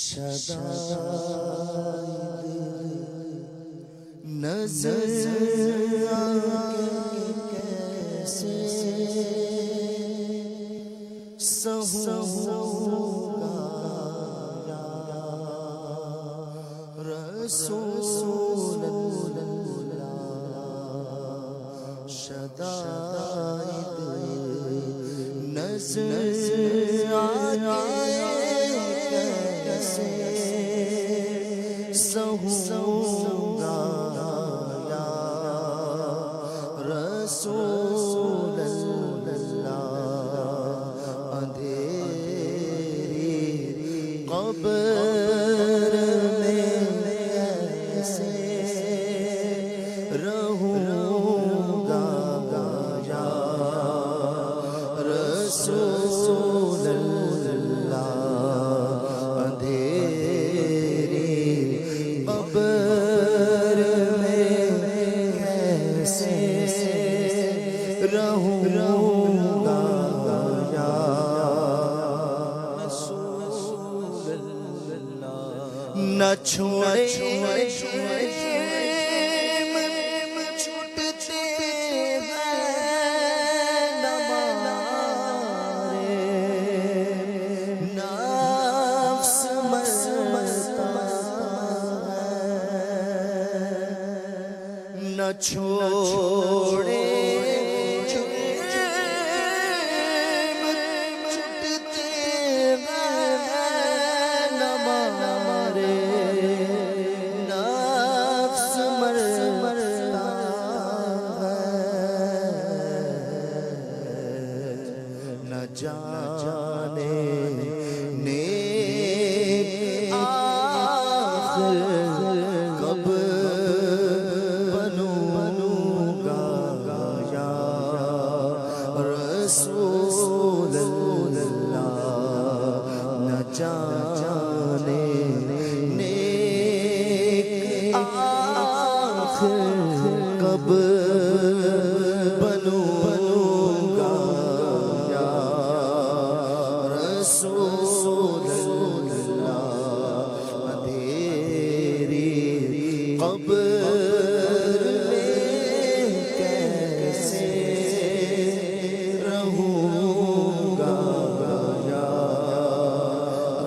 شدائد نظر آگے کیسے سہوں گا رسول اللہ شدائد نظر آگے کیسے سہوں گا یا رسول اللہ اندھیری قبر میں کیسے رہوں گا یا رسول اللہ اندھیری قبر میں کیسے رہوں گا یا رسول اللہ نہ چھوڑے چھوٹتے ہیں نہ مارے نفس مرتا نہ چھوڑے چھوٹتے ہیں نہ مارے نفس مرتا نہ جانے آخر کب بنوں گا یا رسول اللہ نہ جانے آخر کب بنوں گا یا رسول اللہ اندھیری قبر میں کیسے رہوں گا یا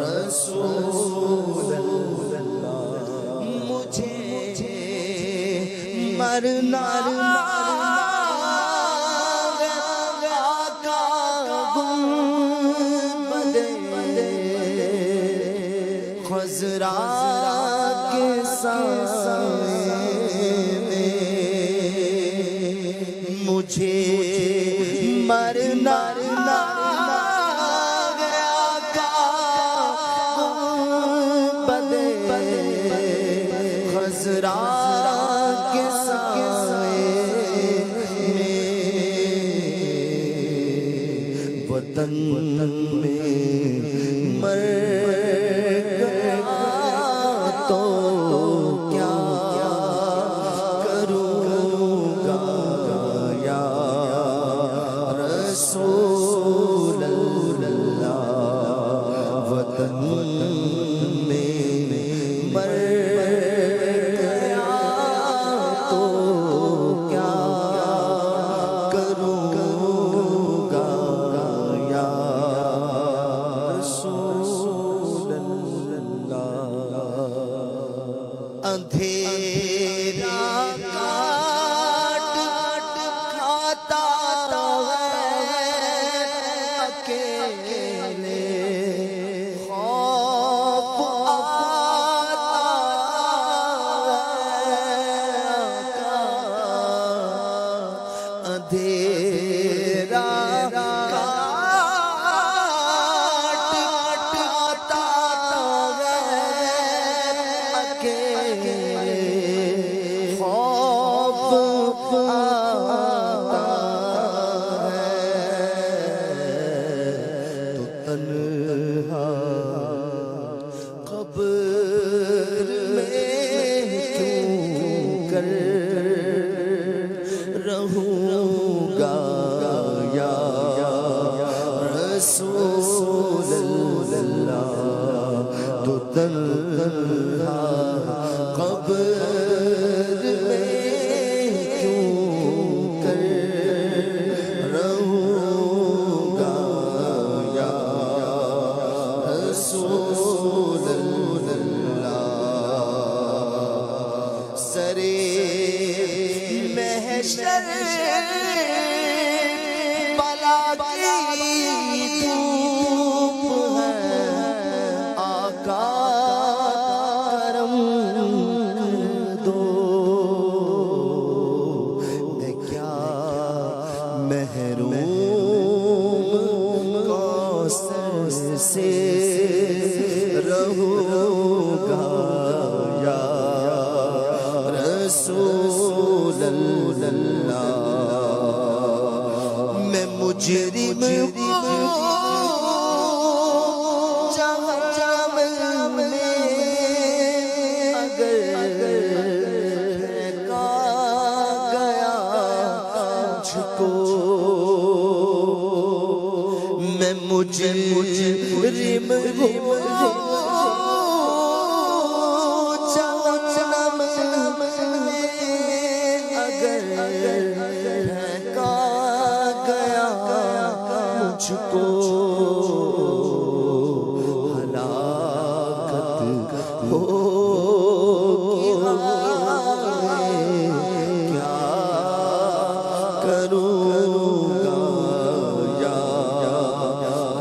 رسول اللہ مجھے مرنا خضرا کے سائے میں مجھے مرنا گیا کا بدے خضرا کے سائے میں وطن میں مر تو کیا کروں گا یا رسول اللہ وطن میں مر گیا تو کیا کروں گا یا رسول اللہ اندھیرا کاٹ کھاتا ہے اکیلے خوف آتا ہے اندھیرا کاٹ کھاتا ہے اکیلے خوف آتا ہے تو تنہا قبر میں کیوں کر رہوں گا یا رسول اللہ تو تنہا قبر میں کیوں کر رہوں گا یا رسول اللہ سرے محشر بلا کی دھوپ ہے آقا کرم دو میں کیا محروم کوثر سے رہوں گا یا رسول اللہ میں مجرم جہنم میں اگر پھینکا گیا مجھ کو میں مجرم مجھ کو ہلاکت ہوگی کیا کروں گا یا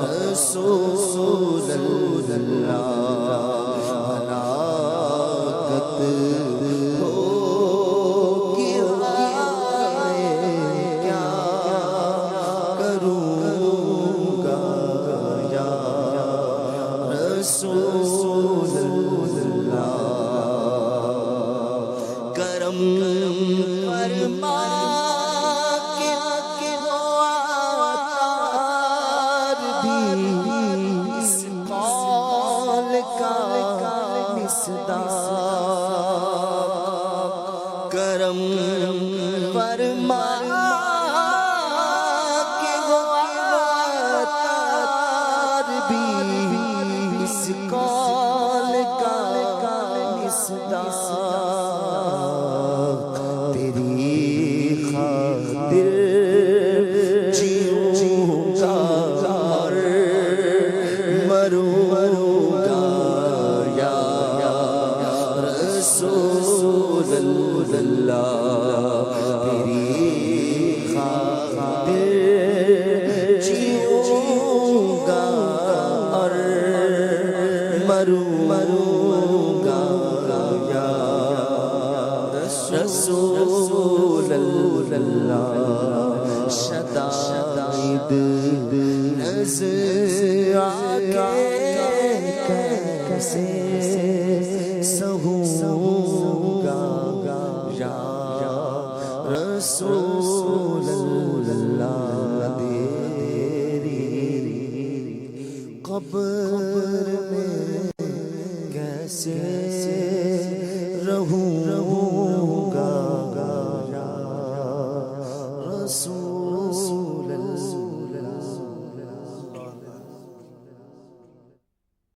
رسول اللہ ہلاکت ہوگی کیا کروں رسول اللہ کرم فرما کہ وہ عطار بھی اس قول کا مصداق کرم فرما کہ وہ عطار بھی اس قول کا مصداق تیری خاطر جیوں گا اور مروں گا یا رسول اللہ تیری خاطر جیوں گا اور مروں گا یا رسول اللہ شدائد نظر آگے کیسے سہوں گا یا رسول اللہ تیری قبر میں کیسے